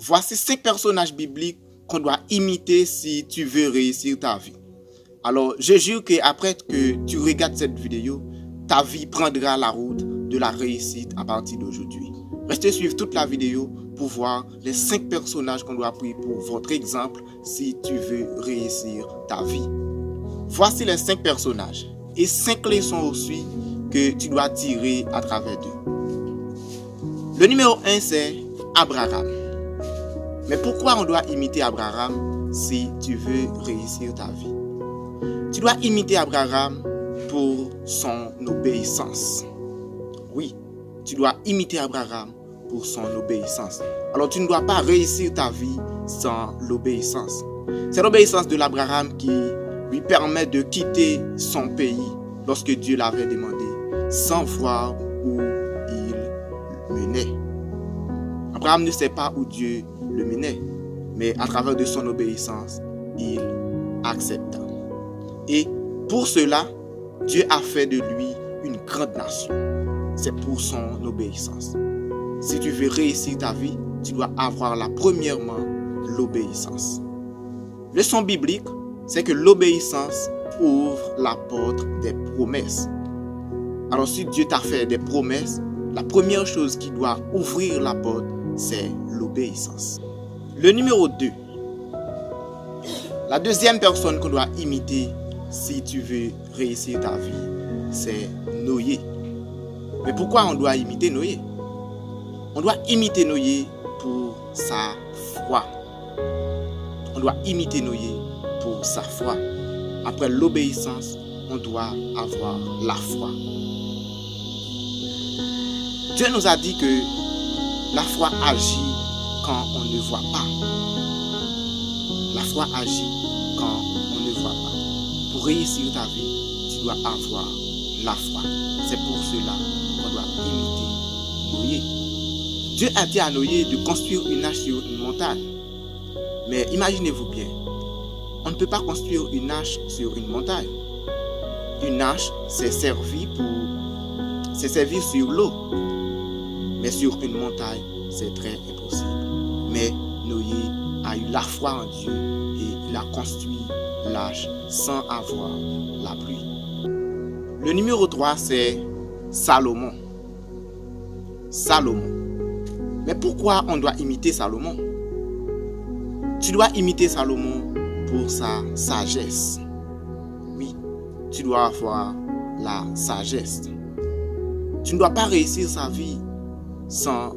Voici 5 personnages bibliques qu'on doit imiter si tu veux réussir ta vie. Alors, je jure qu'après que tu regardes cette vidéo, ta vie prendra la route de la réussite à partir d'aujourd'hui. Restez suivre toute la vidéo pour voir les 5 personnages qu'on doit prendre pour votre exemple si tu veux réussir ta vie. Voici les 5 personnages et 5 leçons aussi que tu dois tirer à travers d'eux. Le numéro 1, c'est Abraham. Mais pourquoi on doit imiter Abraham si tu veux réussir ta vie? Tu dois imiter Abraham pour son obéissance. Oui, tu dois imiter Abraham pour son obéissance. Alors tu ne dois pas réussir ta vie sans l'obéissance. C'est l'obéissance de l'Abraham qui lui permet de quitter son pays lorsque Dieu l'avait demandé, sans voir où il menait. Abraham ne sait pas où Dieu le menait, mais à travers de son obéissance, il accepta. Et pour cela, Dieu a fait de lui une grande nation. C'est pour son obéissance. Si tu veux réussir ta vie, tu dois avoir premièrement l'obéissance. Leçon biblique, c'est que l'obéissance ouvre la porte des promesses. Alors si Dieu t'a fait des promesses, la première chose qui doit ouvrir la porte, c'est l'obéissance. Le numéro 2. La deuxième personne qu'on doit imiter si tu veux réussir ta vie, c'est Noé. Mais pourquoi on doit imiter Noé? On doit imiter Noé pour sa foi. On doit imiter Noé pour sa foi. Après l'obéissance, on doit avoir la foi. Dieu nous a dit que la foi agit quand on ne voit pas. La foi agit quand on ne voit pas. Pour réussir ta vie, tu dois avoir la foi. C'est pour cela qu'on doit imiter Noé. Dieu a dit à Noé de construire une arche sur une montagne. Mais imaginez-vous bien, on ne peut pas construire une arche sur une montagne. Une arche, c'est servir sur l'eau. Mais sur une montagne, c'est très impossible. Mais Noé a eu la foi en Dieu et il a construit l'arche sans avoir la pluie. Le numéro 3, c'est Salomon. Salomon. Mais pourquoi on doit imiter Salomon? Tu dois imiter Salomon pour sa sagesse. Oui, tu dois avoir la sagesse. Tu ne dois pas réussir sa vie sans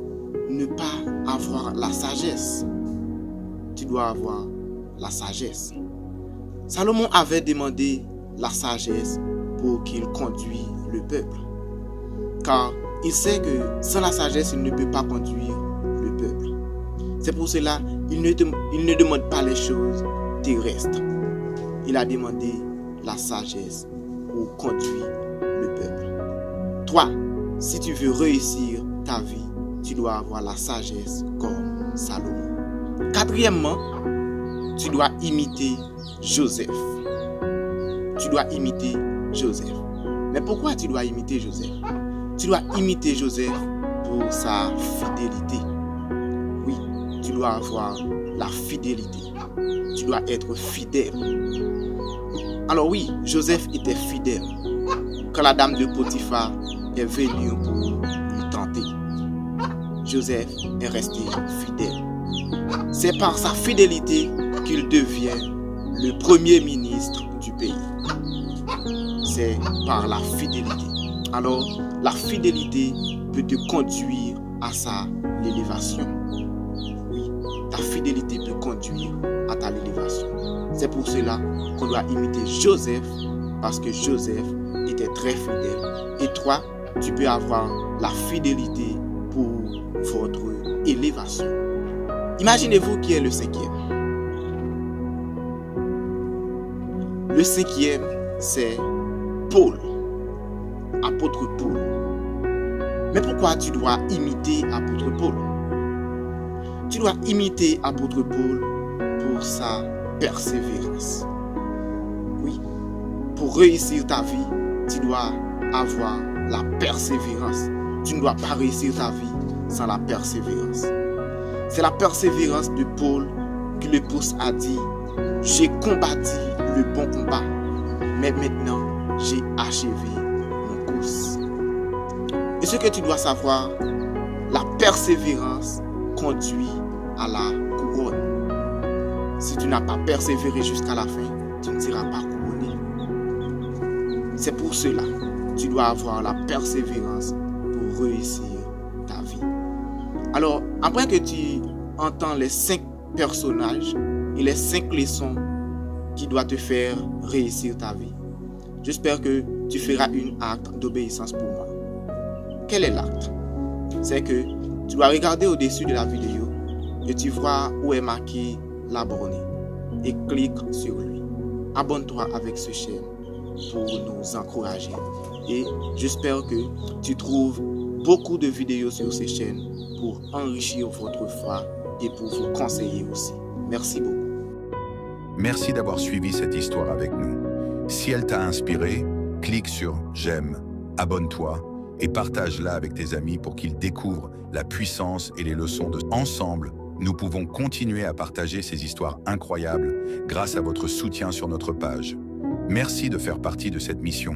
ne pas avoir la sagesse. Tu dois avoir la sagesse. Salomon avait demandé la sagesse pour qu'il conduise le peuple. Car il sait que sans la sagesse, il ne peut pas conduire le peuple. C'est pour cela qu'il ne demande pas les choses terrestres. Il a demandé la sagesse pour conduire le peuple. Toi, si tu veux réussir ta vie, tu dois avoir la sagesse comme Salomon. Quatrièmement, tu dois imiter Joseph. Tu dois imiter Joseph. Mais pourquoi tu dois imiter Joseph? Tu dois imiter Joseph pour sa fidélité. Oui, tu dois avoir la fidélité. Tu dois être fidèle. Alors oui, Joseph était fidèle. Quand la dame de Potiphar est venue pour lui tenter, Joseph est resté fidèle. C'est par sa fidélité qu'il devient le premier ministre du pays. C'est par la fidélité. Alors, la fidélité peut te conduire à l'élévation. Oui, ta fidélité peut conduire à ta élévation. C'est pour cela qu'on doit imiter Joseph, parce que Joseph était très fidèle. Et toi, tu peux avoir la fidélité pour votre élévation. Imaginez-vous qui est le 5e. Le 5e, c'est Paul, apôtre Paul. Mais pourquoi tu dois imiter apôtre Paul? Tu dois imiter apôtre Paul pour sa persévérance. Oui, pour réussir ta vie, tu dois avoir la persévérance. Tu ne dois pas réussir ta vie sans la persévérance. C'est la persévérance de Paul qui le pousse à dire, j'ai combattu le bon combat, mais maintenant j'ai achevé mon course. Et ce que tu dois savoir, la persévérance conduit à la couronne. Si tu n'as pas persévéré jusqu'à la fin, tu ne seras pas couronné. C'est pour cela que tu dois avoir la persévérance pour réussir ta vie. Alors, après que tu entends les 5 personnages et les 5 leçons qui doivent te faire réussir ta vie, j'espère que tu feras un acte d'obéissance pour moi. Quel est l'acte? C'est que tu dois regarder au-dessus de la vidéo et tu vois où est marqué l'abonné et clique sur lui. Abonne-toi avec ce chaîne pour nous encourager. Et j'espère que tu trouves beaucoup de vidéos sur ces chaînes pour enrichir votre foi et pour vous conseiller aussi. Merci beaucoup. Merci d'avoir suivi cette histoire avec nous. Si elle t'a inspiré, clique sur j'aime, abonne-toi et partage-la avec tes amis pour qu'ils découvrent la puissance et les leçons de ensemble. Nous pouvons continuer à partager ces histoires incroyables grâce à votre soutien sur notre page. Merci de faire partie de cette mission.